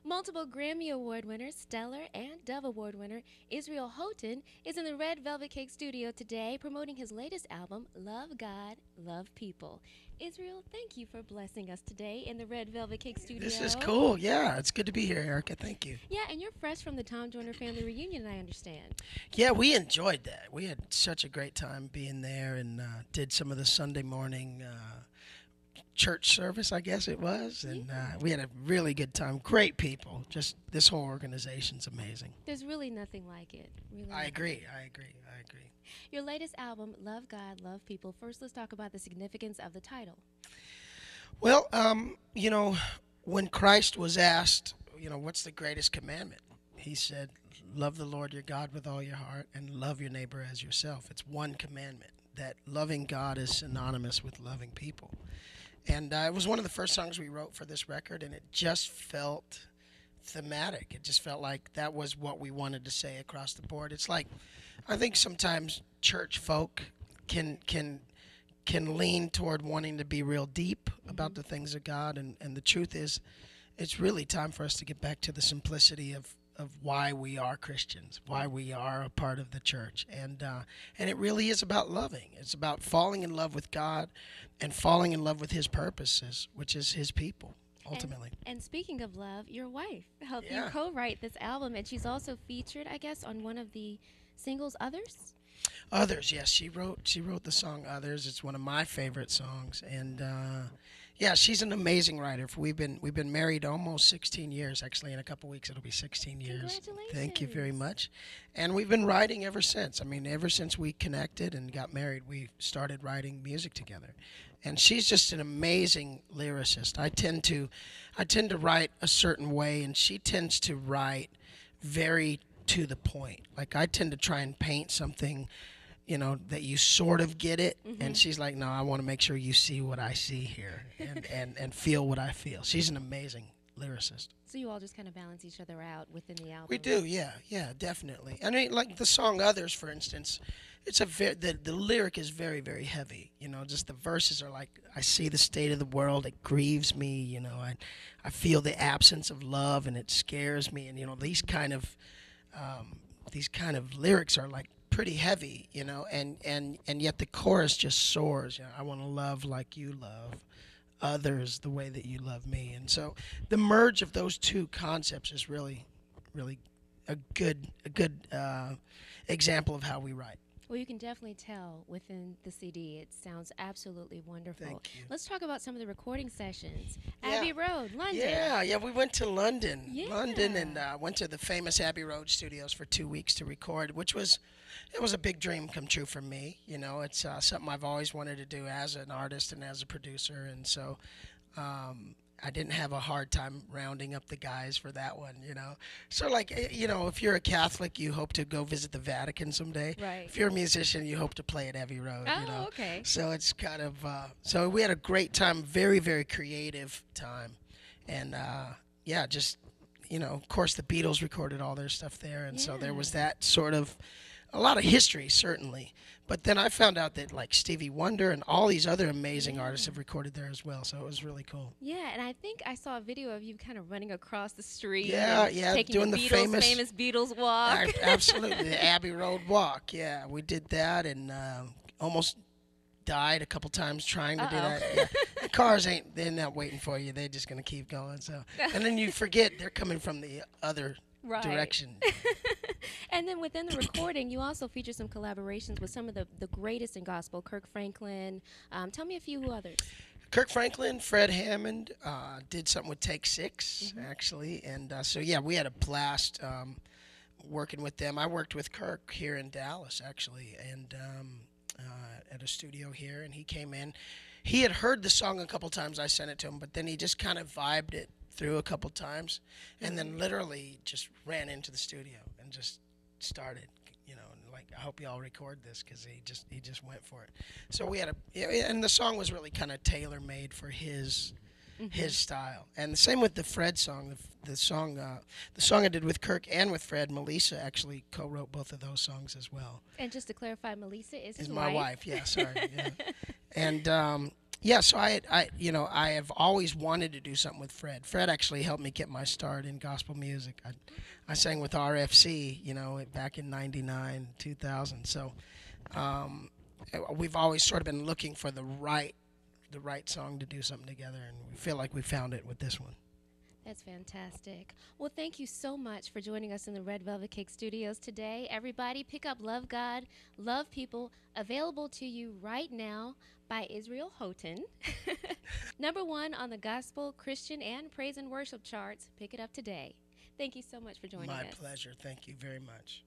Multiple Grammy Award winner, Stellar and Dove Award winner Israel Houghton is in the Red Velvet Cake studio today promoting his latest album, Love God, Love People. Israel, thank you for blessing us today in the Red Velvet Cake This is studio. cool. Yeah, it's good to be here, Erica. Thank you. Yeah, and you're fresh from the Tom Joyner family reunion, I understand. Yeah, we enjoyed that. We had such a great time being there and did some of the Sunday morning church service, I guess it was. And Yeah. we had a really good time. Great people. Just this whole organization's amazing. There's really nothing like it. Really I nothing. agree. I agree. I agree. Your latest album, Love God, Love People. First, let's talk about the significance of the title. Well, when Christ was asked, what's the greatest commandment? He said, love the Lord your God with all your heart and love your neighbor as yourself. It's one commandment. That loving God is synonymous with loving people. And it was one of the first songs we wrote for this record, and it just felt thematic. It just felt like that was what we wanted to say across the board. It's like I think sometimes church folk can lean toward wanting to be real deep about the things of God, and the truth is, it's really time for us to get back to the simplicity of why we are Christians, why we are a part of the church, and it really is about loving. It's about falling in love with God, and falling in love with His purposes, which is His people ultimately. And speaking of love, your wife helped you Yeah. co-write this album, and she's also featured, I guess, on one of the singles, Others. Others, yes, she wrote the song Others. It's one of my favorite songs, and yeah, she's an amazing writer. We've been married almost 16 years. Actually, in a couple weeks it'll be 16 years. Thank you very Congratulations. much. And we've been writing ever since. I mean, ever since we connected and got married, we started writing music together. And she's just an amazing lyricist. I tend to write a certain way, and she tends to write very to the point. Like I tend to try and paint something, that you sort of get it. And she's like, no, I want to make sure you see what I see here and feel what I feel. She's an amazing lyricist. So you all just kind of balance each other out within the album. We do, yeah, yeah, definitely. I mean, like the song "Others," for instance, the lyric is very, very heavy. Just the verses are like, "I see the state of the world, it grieves me. I feel the absence of love, and it scares me." And these kind of lyrics are like pretty heavy, and yet the chorus just soars. I want to love like you love others the way that you love me. And so the merge of those two concepts is really, really a good example of how we write. Well, you can definitely tell within the CD. It sounds absolutely wonderful. Thank you. Let's talk about some of the recording sessions. Yeah. Abbey Road, London. Yeah, we went to London, Yeah. and went to the famous Abbey Road studios for 2 weeks to record, it was a big dream come true for me. It's something I've always wanted to do as an artist and as a producer, and so I didn't have a hard time rounding up the guys for that one. So like if you're a Catholic, you hope to go visit the Vatican someday. Right. If you're a musician, you hope to play at Abbey Road. Oh, okay. So it's kind of so we had a great time, very, very creative time, and yeah, just of course the Beatles recorded all their stuff there, and so there Yeah. was that sort of a lot of history certainly. But then I found out that like Stevie Wonder and all these other amazing artists have recorded there as well, so it was really cool. Yeah, and I think I saw a video of you kind of running across the street. Yeah, and yeah, taking doing the the Beatles, famous Beatles walk. Absolutely, the Abbey Road Walk. Yeah, we did that, and almost died a couple times trying to do Uh-oh. that. Yeah. The cars they're not waiting for you. They're just going to keep going. So, and then you forget they're coming from the other Right. direction. And then within the recording, you also feature some collaborations with some of the greatest in gospel, Kirk Franklin. Tell me a few others. Kirk Franklin, Fred Hammond did something with Take 6 actually, and so yeah, we had a blast working with them. I worked with Kirk here in Dallas actually, and at a studio here, and he came in. He had heard the song a couple times. I sent it to him, but then he just kind of vibed it through a couple times, and then literally just ran into the studio and just started. Like, I hope y'all record this, because he just went for it. So we had and the song was really kind of tailor made for his style. And the same with the Fred song. The song I did with Kirk and with Fred, Melissa actually co-wrote both of those songs as well. And just to clarify, Melissa is his Is my wife? Yeah, sorry. Yeah. And Yeah, so I have always wanted to do something with Fred. Fred actually helped me get my start in gospel music. I sang with RFC, back in '99, 2000. So um, we've always sort of been looking for the right song to do something together, and we feel like we found it with this one. That's fantastic. Well, thank you so much for joining us in the Red Velvet Cake Studios today. Everybody, pick up Love God, Love People, available to you right now by Israel Houghton. Number one on the gospel, Christian, and praise and worship charts. Pick it up today. Thank you so much for joining My us. pleasure. Thank you very much.